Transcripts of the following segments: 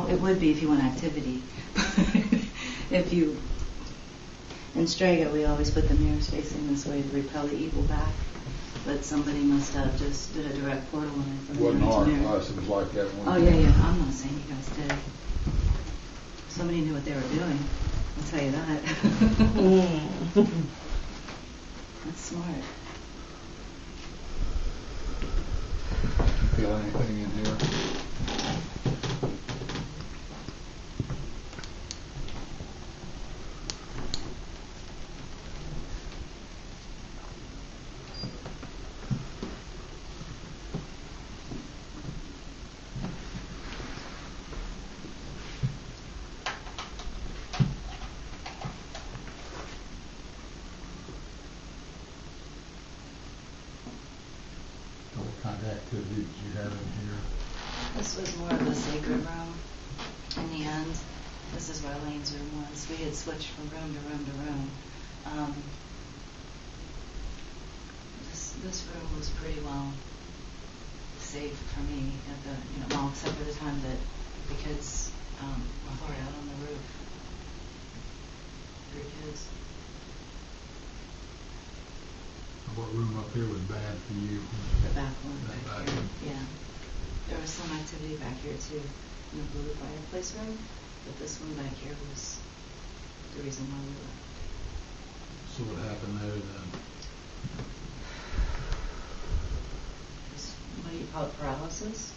Well, it would be if you want activity. If you, in Strega, we always put the mirrors facing this way to repel the evil back. But somebody must have just did a direct portal in it from Wasn't mirror to our mirror. class, it was like that one. Oh, yeah. I'm not saying you guys did. Somebody knew what they were doing. I'll tell you that. That's smart. Feel anything in here? Activity that you have in here? This was more of a sacred room. In the end, this is where Elaine's room was. We had switched from room to room to room. This room was pretty well safe for me at the, well, except for the time that the kids were hard out on the roof. 3 kids. What room up here was bad for you? The back one That back here. Yeah. There was some activity back here too, in the blue fireplace room, but this one back here was the reason why we left. So what happened there then? What do you call it, paralysis?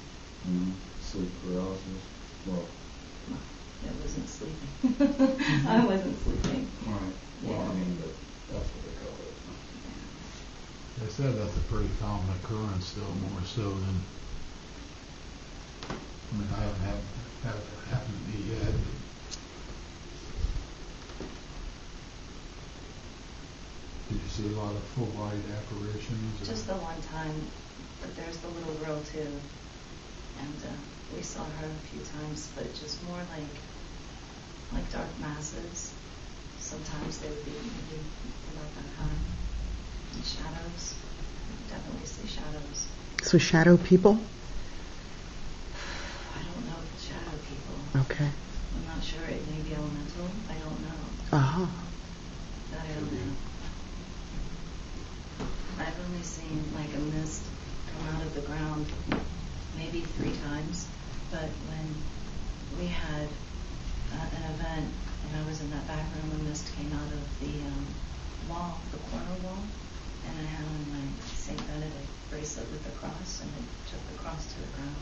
Sleep paralysis. Well, it wasn't sleeping. I wasn't sleeping. right. Well, Yeah. I mean, but that's what they call it. They said that's a pretty common occurrence still, more so than, I mean, I haven't had it happen to me yet. Did you see a lot of full-bodied apparitions? Just the one time, but there's the little girl too, and we saw her a few times, but just more like dark masses. Sometimes they would be maybe about that high. And shadows. Definitely see shadows. So shadow people? I don't know if it's shadow people. Okay. I'm not sure. It may be elemental. I don't know. Uh-huh. That I don't know. I've only seen like a mist come out of the ground maybe 3 times, but when we had an event and I was in that back room, a mist came out of the wall, the corner wall, and I had on my St. Benedict bracelet with the cross, and it took the cross to the ground.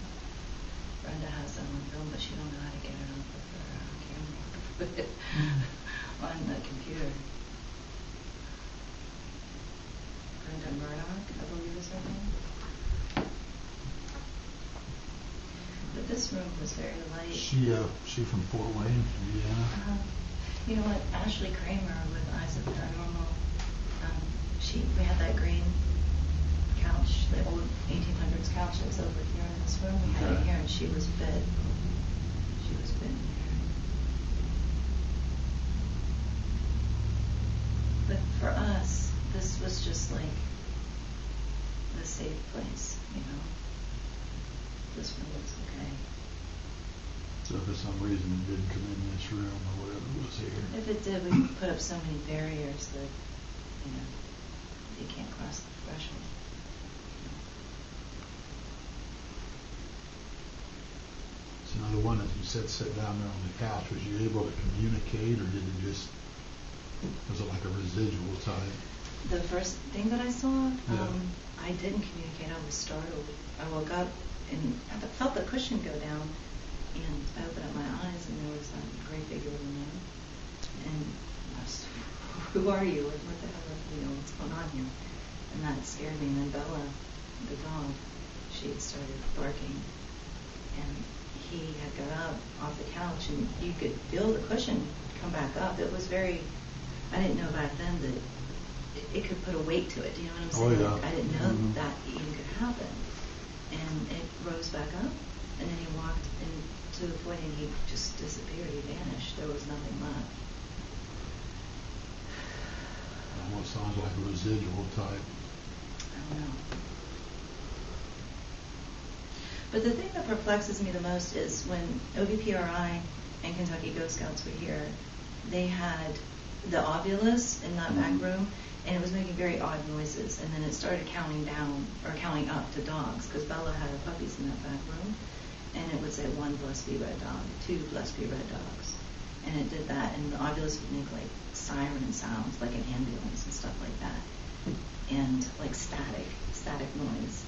Brenda has that on film, but she don't know how to get it off of her camera. Put it on the computer. Brenda Murdoch, I believe is her name. But this room was very light. She from Fort Wayne, Indiana. You know what? Ashley Kramer with Eyes of Paranormal. We had that green couch, the old 1800s couch that was over here in this room. We had it here, and she was bit. She was bitten here. But for us, this was just like the safe place, you know. This room was okay. So for some reason it didn't come in this room or whatever was here. If it did, we put up so many barriers that, you know, you can't cross the threshold. So now the one that you said sit down there on the couch, was you able to communicate, or did it just, was it like a residual type? The first thing that I saw, I didn't communicate. I was startled. I woke up and I felt the cushion go down, and I opened up my eyes, and there was a gray figure with a man. And I was, who are you? What the hell? What's going on here? And that scared me. And then Bella, the dog, she had started barking, and he had got up off the couch, and you could feel the cushion come back up. It was very, I didn't know back then that it could put a weight to it. Do you know what I'm saying? Oh, yeah. Like, I didn't know that even could happen. And it rose back up, and then he walked to the point, and he just disappeared. He vanished. There was nothing left. Almost sounds like a residual type. I don't know. But the thing that perplexes me the most is when OVPRI and Kentucky Ghost Scouts were here, they had the ovulus in that back room, and it was making very odd noises. And then it started counting down, or counting up to dogs, because Bella had her puppies in that back room. And it would say 1 blessed be red dog, 2 blessed be red dogs. And it did that, and the ovulus would make like siren sounds, like an ambulance and stuff like that. And like static noise.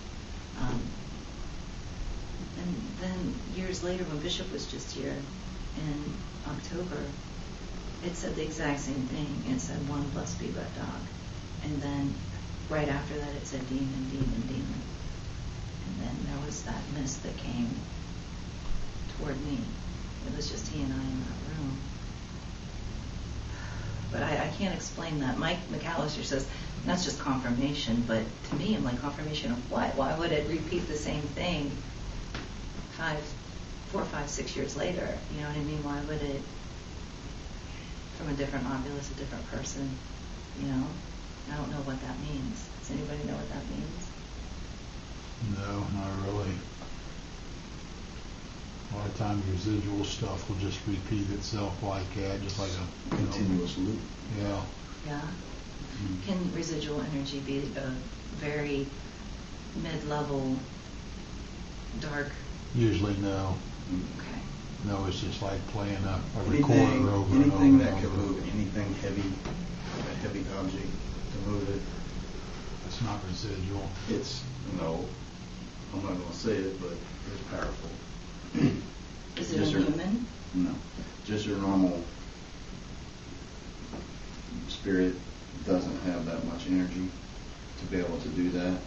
And then years later, when Bishop was just here in October, it said the exact same thing. It said 1 blessed be red dog. And then right after that, it said demon, demon, demon. And then there was that mist that came toward me. It was just he and I in that room. But I can't explain that. Mike McAllister says, that's just confirmation, but to me, I'm like, confirmation of what? Why would it repeat the same thing 4, 5, 6 years later? You know what I mean? Why would it, from a different ovulus, a different person, you know? I don't know what that means. Does anybody know what that means? No, not really. A lot of times residual stuff will just repeat itself like that, just like a continuous loop. Yeah. Yeah. Can residual energy be a very mid-level, dark? Usually no. Okay. No, it's just like playing a recorder over and over. Anything that can move, anything heavy, a heavy object to move it. It's not residual. It's, no, I'm not going to say it, but it's powerful. Is it a human? No. Just your normal spirit doesn't have that much energy to be able to do that.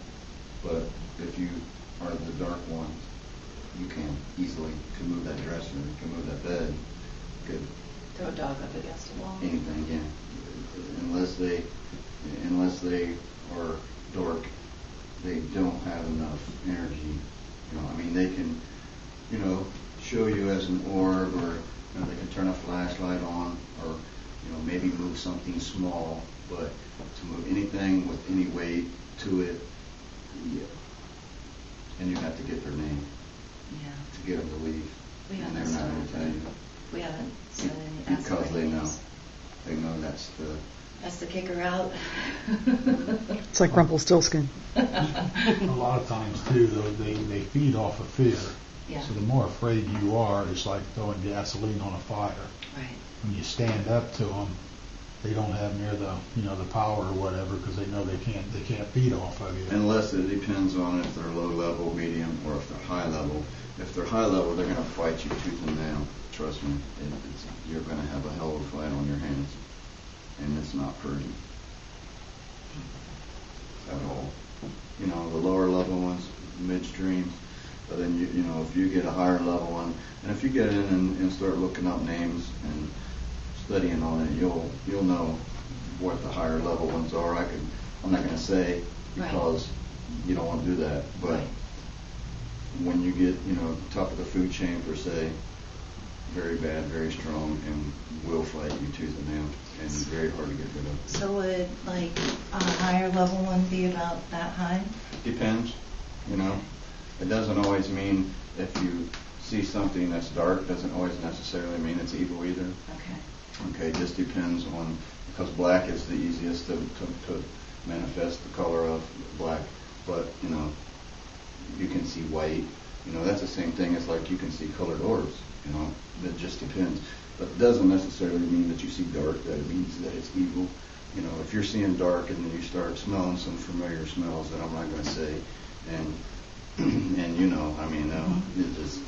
But if you are the dark one, you can easily can move that dresser, you can move that bed, could Throw a dog up against a wall? anything, yeah. Unless they are dark, they don't have enough energy. You know, I mean, they can, you know, show you as an orb, or you know, they can turn a flashlight on, or you know, maybe move something small. But to move anything with any weight to it, yeah. And you have to get their name. Yeah. To get them to leave. We and haven't they're not going to tell you. We haven't said any. Because they know. They know that's the kicker out. It's like Rumpelstiltskin. A lot of times too, though, they feed off of fear. Yeah. So the more afraid you are, it's like throwing gasoline on a fire. Right. When you stand up to them, they don't have near the the power or whatever, because they know they can't feed off of you. Unless it depends on if they're low level, medium, or if they're high level. If they're high level, they're going to fight you tooth and nail. Trust me, you're going to have a hell of a fight on your hands, and it's not pretty at all. You know, the lower level ones, midstream. But then you know, if you get a higher level one, and if you get in and start looking up names and studying on it, you'll know what the higher level ones are. I'm not going to say because you don't want to do that, but when you get top of the food chain per se, very bad, very strong, and will fight you tooth and nail, and very hard to get rid of. So would like a higher level one be about that high? Depends, you know. It doesn't always mean if you see something that's dark, doesn't always necessarily mean it's evil either. Okay, it just depends on, because black is the easiest to manifest the color of black, but you can see white. That's the same thing as like you can see colored orbs. It just depends. But it doesn't necessarily mean that you see dark, that it means that it's evil. If you're seeing dark and then you start smelling some familiar smells that I'm not going to say, and it just,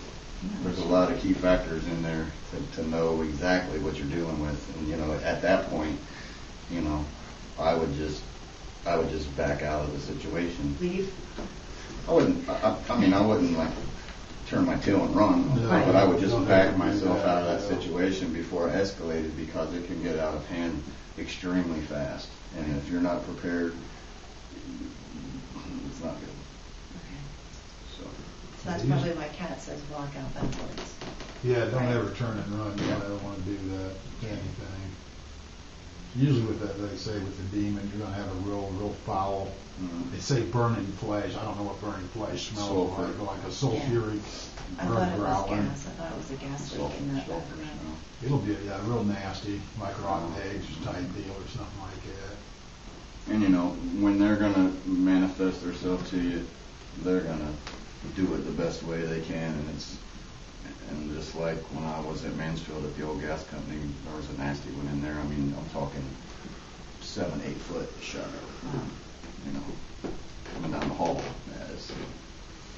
there's a lot of key factors in there to know exactly what you're dealing with. And at that point, I would just back out of the situation. Leave? I wouldn't. I wouldn't like turn my tail and run, but I would just back myself out of that situation before it escalated, because it can get out of hand extremely fast. And if you're not prepared, it's not good. Okay. So That's probably why Kat says walk out backwards. Yeah, don't ever turn and run. You don't ever want to do that to anything. Usually with that, they say with the demon, you're gonna have a real foul. They say burning flesh. I don't know what burning flesh smells like a sulfuric I thought it was growling. gas. I thought it was a gas leak in that bathroom. It'll be real nasty, like rotten eggs type deal or something like that. And you know, when they're gonna manifest themselves to you, they're gonna do it the best way they can, and just like when I was at Mansfield at the old gas company, there was a nasty one in there. I mean, I'm talking 7-8 foot shadow, you know, coming down the hall.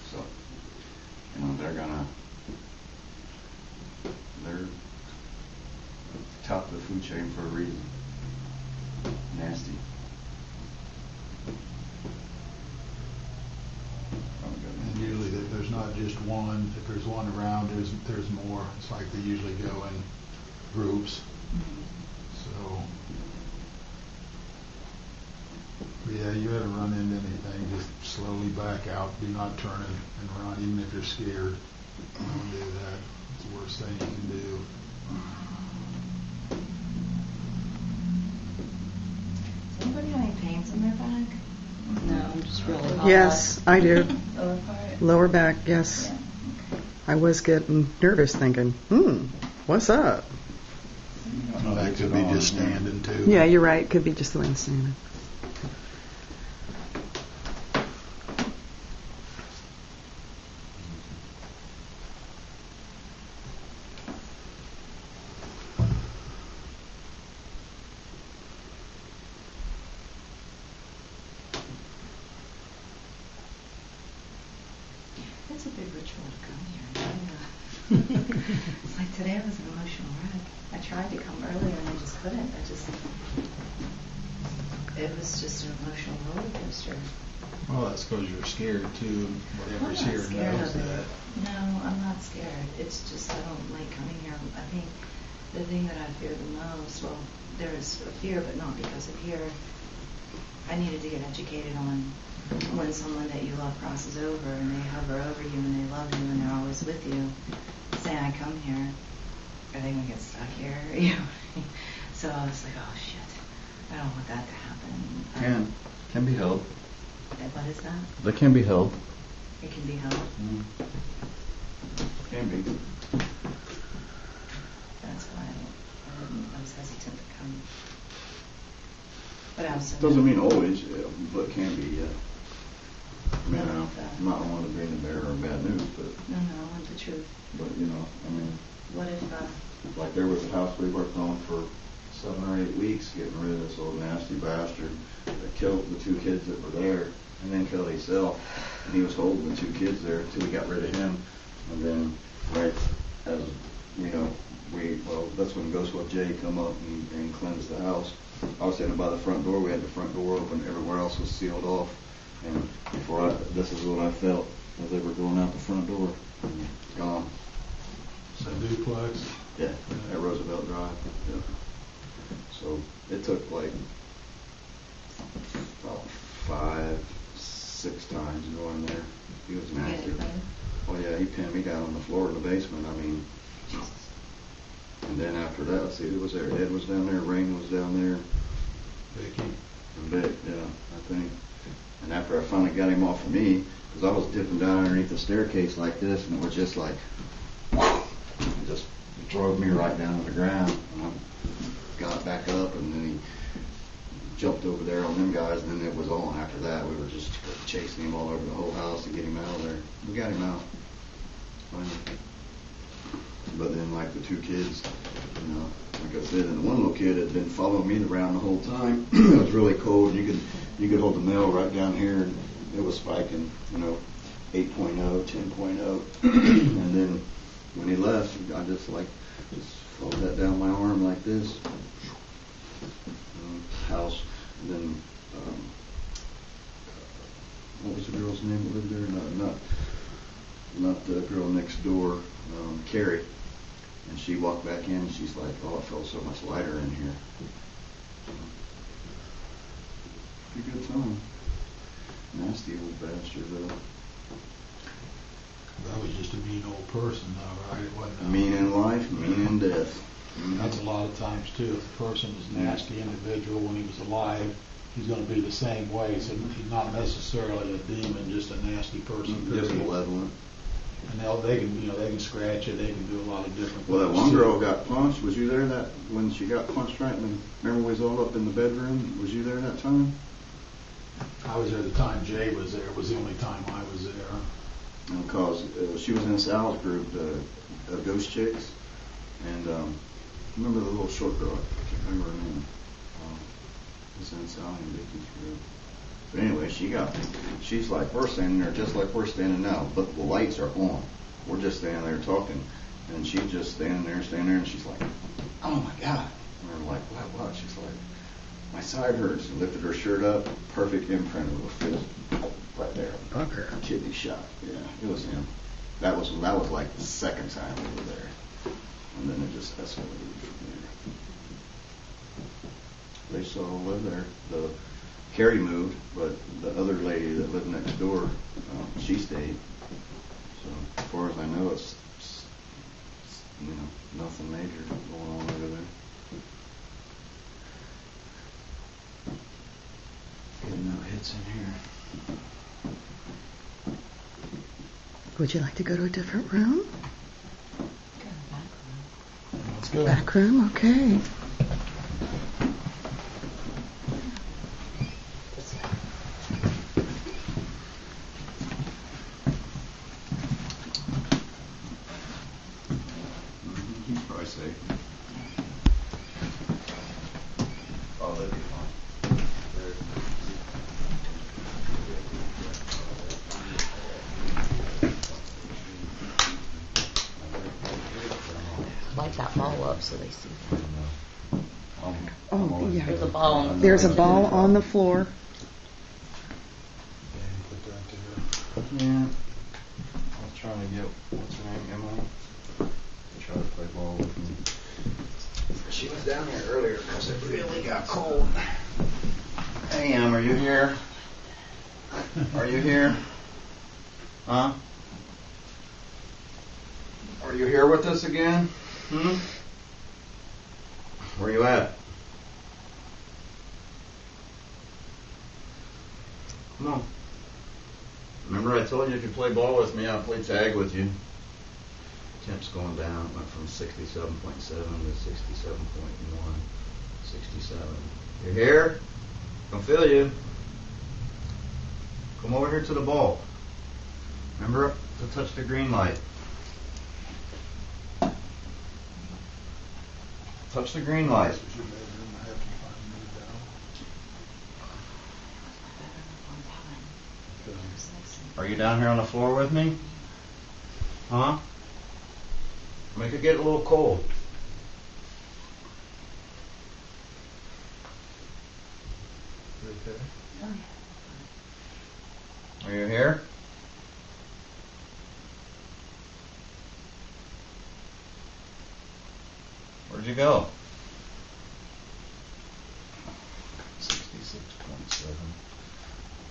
So, you know, they're top of the food chain for a reason. Nasty. And usually there's not just one. If there's one around, there's more. It's like they usually go in groups. So, yeah, you ever run into anything, just slowly back out. Do not turn and run, even if you're scared. Don't do that. It's the worst thing you can do. Does anybody have any pains in their back? No, I'm just really hot. Yes, I do. Lower part? Lower back, yes. Yeah. I was getting nervous thinking, what's up? Well, that could be just standing too. Yeah, you're right. Could be just the way I'm standing. It's a big ritual to come here. It's like today was an emotional wreck. I tried to come earlier and I just couldn't. It was just an emotional roller coaster. Well, that's because you're scared too. Whatever's here knows that. No, I'm not scared. It's just I don't like coming here. I think the thing that I fear the most, well, there is a fear, but not because of here. I needed to get educated on when someone that you love crosses over and they hover over you and they love you and they're always with you. Say I come here, are they going to get stuck here? You know? So I was like, oh shit, I don't want that to happen. Can be held. What is that? They can be held. It can be held. Can be. That's why I was hesitant to come. But I was Doesn't mean always, but can be, yeah. I mean, No, I'm not one to be in the bearer of bad news, but No, I want the truth. you know, I mean, What if, like there was a house we worked on for 7 or 8 weeks, getting rid of this old nasty bastard that killed the 2 kids that were there, and then killed himself. And he was holding the 2 kids there until we got rid of him. And then, right as you know, that's when Ghostwell Jay come up and cleansed the house. I was standing by the front door. We had the front door open. Everywhere else was sealed off. And this is what I felt as they were going out the front door. Gone. So duplex. Yeah, at Roosevelt Drive. Yeah. So it took like about 5-6 times going there. He was nasty. Oh yeah, he pinned me down on the floor in the basement. I mean, and then after that, let's see, who was there? Ed was down there. Rain was down there. Vicky. And Vic, yeah, I think. And after I finally got him off of me, because I was dipping down underneath the staircase like this, and it was just like, it just drove me right down to the ground. And I got back up, and then he jumped over there on them guys, and then it was on after that. We were just chasing him all over the whole house to get him out of there. We got him out. But then, like the 2 kids, you know, like I said, and the one little kid had been following me around the whole time. It was really cold. You could hold the nail right down here, and it was spiking, you know, 8.0, 10.0. And then when he left, I just fold that down my arm like this. House. And then, what was the girl's name that lived there? Not the girl next door, Carrie. And she walked back in, and she's like, oh, it felt so much lighter in here. Pretty good time. Nasty old bastard, though. That was just a mean old person, though, right? It wasn't Mean in life, mean in death. That's a lot of times too. If the person was a nasty individual when he was alive, he's going to be the same way. So he's not necessarily a demon, just a nasty person. Just malevolent. And they can scratch it. They can do a lot of different. Well, that things one too. girl got punched. Was you there when she got punched right? Remember we was all up in the bedroom? Was you there that time? I was there the time Jay was there. It was the only time I was there. Because she was in Sal's group, the Ghost Chicks, and remember the little short girl? I can't remember her name. Was in Sal and Vicky's group. But anyway, she's like, we're standing there just like we're standing now, but the lights are on. We're just standing there talking, and she's just standing there, and she's like, oh my God. And we're like, what? She's like, my side hurts. And lifted her shirt up, perfect imprint of a fist right there. Bugger. Kidney shot. Yeah, it was him. That was like the second time we were there, and then it just escalated from there. They still live there. Carrie moved, but the other lady that lived next door, she stayed. So as far as I know, it's nothing major going on over there. Getting no hits in here. Would you like to go to a different room? Go to the back room. Let's go. Back room, okay. He's probably safe. Oh, that'd be fine. Light that ball up so they see that. Oh, yeah. There's a ball on the There's a floor. ball on the floor. Yeah. I was trying to get, what's her name, Emily, to try to play ball with me. She was down here earlier because it really got cold. Hey, Em, are you here? Are you here? Huh? Are you here with us again? Where you at? Come on. Remember I told you if you play ball with me, I'll play tag with you. Temp's going down. Went from 67.7 to 67.1. 67. You here? Don't feel you. Come over here to the ball. Remember to touch the green light. Touch the green light. Are you down here on the floor with me? Huh? Make it get a little cold. Are you here? Where'd you go? 66.7.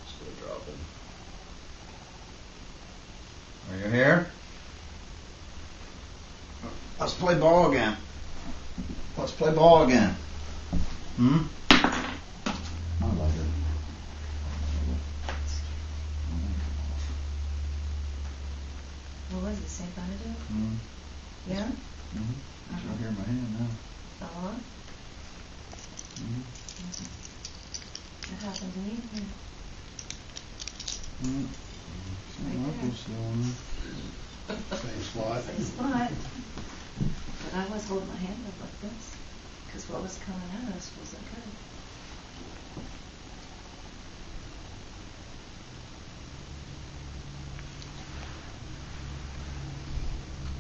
Still dropping. Are you here? Let's play ball again. Let's play ball again. I love it. What was it, St. Benedict? Yeah? It's right here in my hand now. Fell off? That happened to me. Same slot. Same spot. But I was holding my hand up like this, because what was coming at us wasn't good.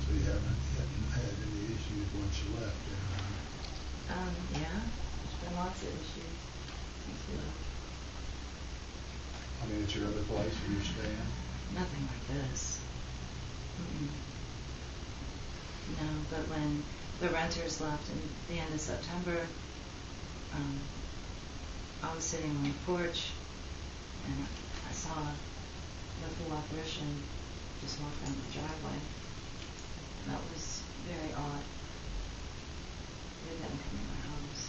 So you haven't had any issues once you left. Yeah, there's been lots of issues. I mean, it's your other place where you're staying. Nothing like this. No, but when the renters left in the end of September, I was sitting on the porch and I saw the full apparition just walk down the driveway. That was very odd. Maybe that'll come in my house.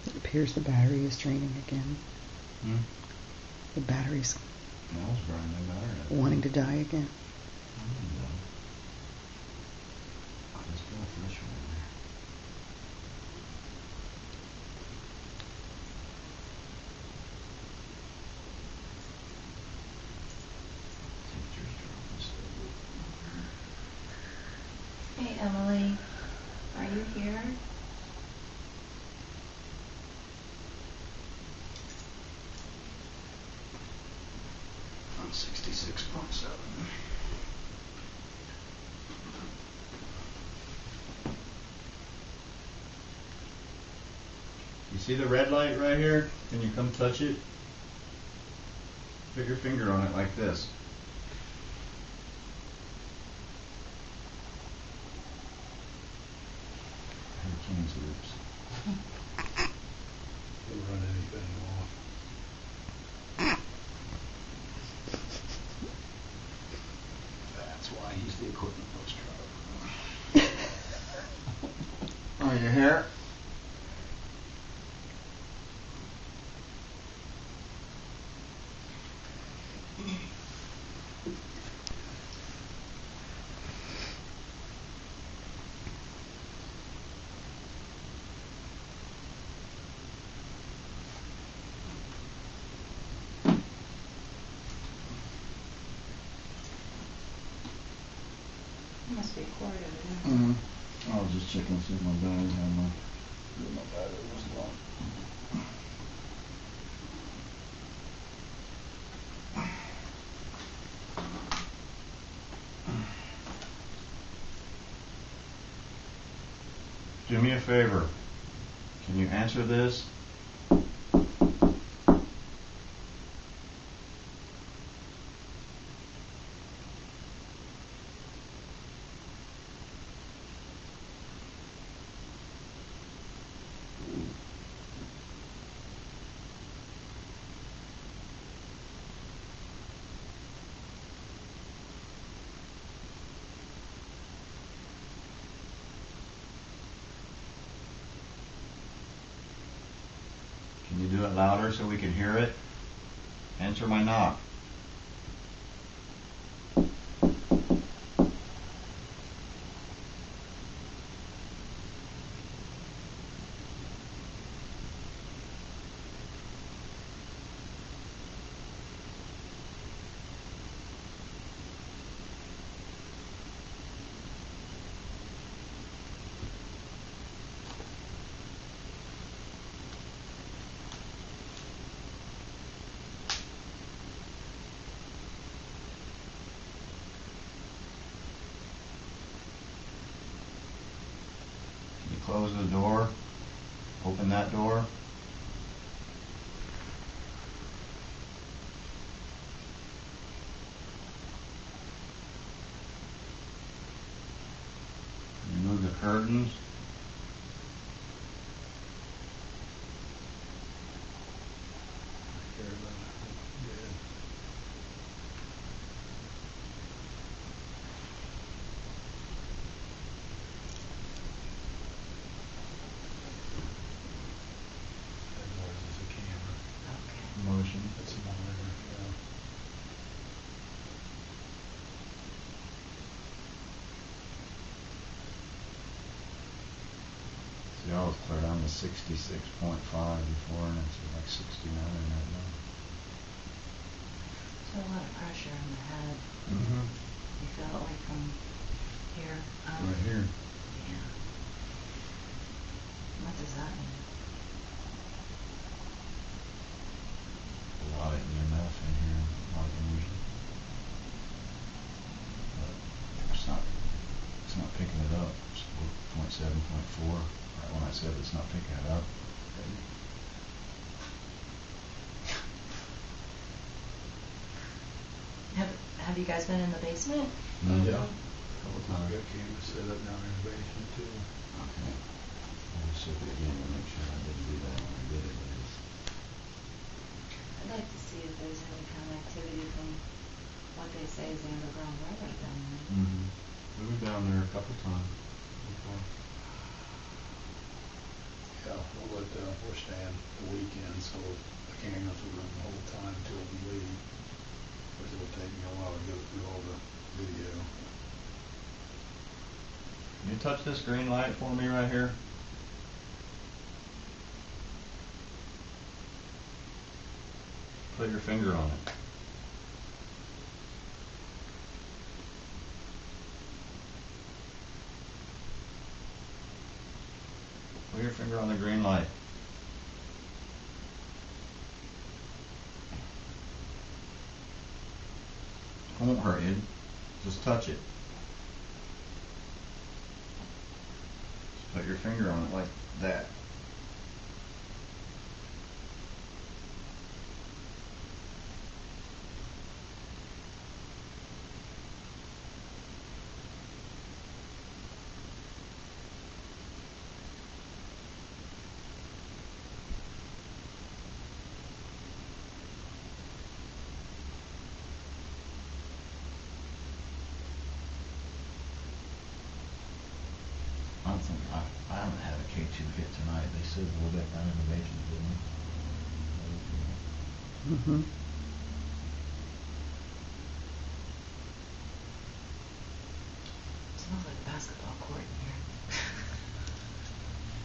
It appears the battery is draining again. The battery's No, it's burning the battery. wanting to die again. Let's go fresh one in there. Temperature's dropping Hey, Emily, are you here? on 66.7. You see the red light right here? Can you come touch it? Put your finger on it like this. Hurricane's lips. Don't run anything off. That's why he's the equipment post driver. Oh, your hair? It must be cord over there. I was just checking to see if my battery had my battery was low. Do me a favor. Can you answer this? Can you do it louder so we can hear it? Answer my knock. Close the door. Open that door. Remove the curtains. Motion. That's a monitor, yeah. See, I was clear down to 66.5 before, and it's like 69 right now. So a lot of pressure on the head. Mm-hmm. You feel it like from here up. Right here. Yeah. What does that mean? A lot of EMF in here, a lot of energy. But it's not picking it up. It's 0.7, 0.4. Right when I said it's not picking it up. Have you guys been in the basement? Mm-hmm. Yeah. Couple times I got cameras set up down in the basement too. Okay. I'll just check it again to make sure I didn't do that when I did it. I'd like to see if there's any kind of activity from what they say is the underground railroad down there. Mm-hmm. We were down there a couple times before. we'll let we'll stand the weekend, so the cameras will run the whole time until we leave. But it'll take me a while to go through all the video. Can you touch this green light for me right here? Put your finger on it. Put your finger on the green light. It won't hurt you. Just touch it. Just put your finger on it like that. I haven't had a K2 hit tonight. They said we'll get down in the basement, didn't they? Mm-hmm. It smells like a basketball court in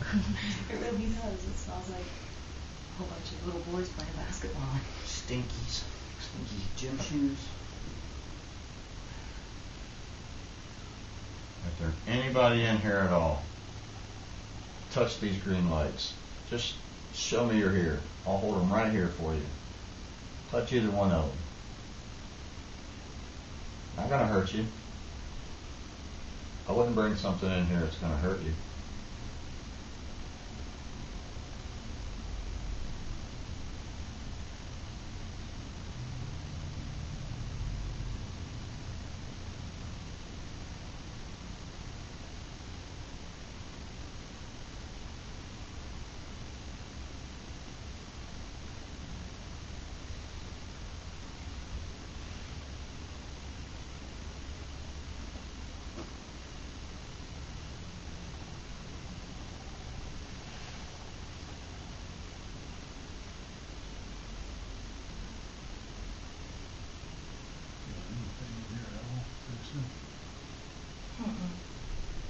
here. It really does. It smells like a whole bunch of little boys playing basketball. Stinky gym shoes. If there's anybody in here at all, touch these green lights. Just show me you're here. I'll hold them right here for you. Touch either one of them. Not gonna hurt you. I wouldn't bring something in here that's gonna hurt you.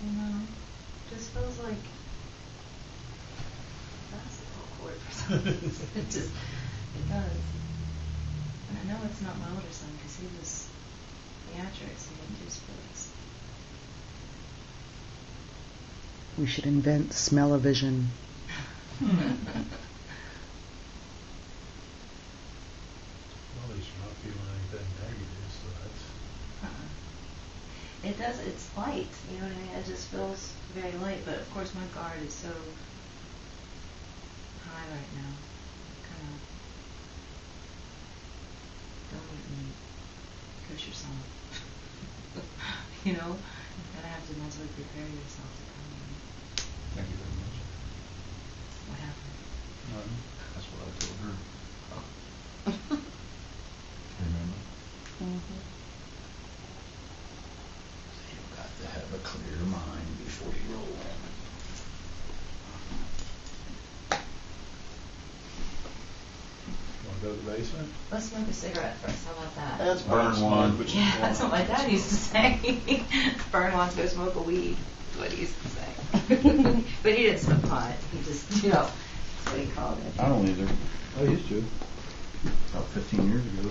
No, just feels like a basketball court for some reason. It does. And I know it's not my older son because he was theatrics. He didn't do sports. We should invent smell-o-vision. Well, at least you're not feeling anything negative, so that's... It does, it's light, you know what I mean? It just feels very light, but of course my guard is so high right now. Kind of, don't let me push yourself. You know? You gotta have to mentally prepare yourself to come in. Thank you very much. What happened? That's what I told her. Remember? Mm-hmm. You've got to have a clear mind before you roll in. Want to go to the basement? Let's smoke a cigarette first, how about that? That's burn one. Yeah, that's what my dad used to say. Burn one, go smoke a weed, is what he used to say. But he didn't smoke pot, he just, you know, that's what he called it. I don't either. I used to. About 15 years ago.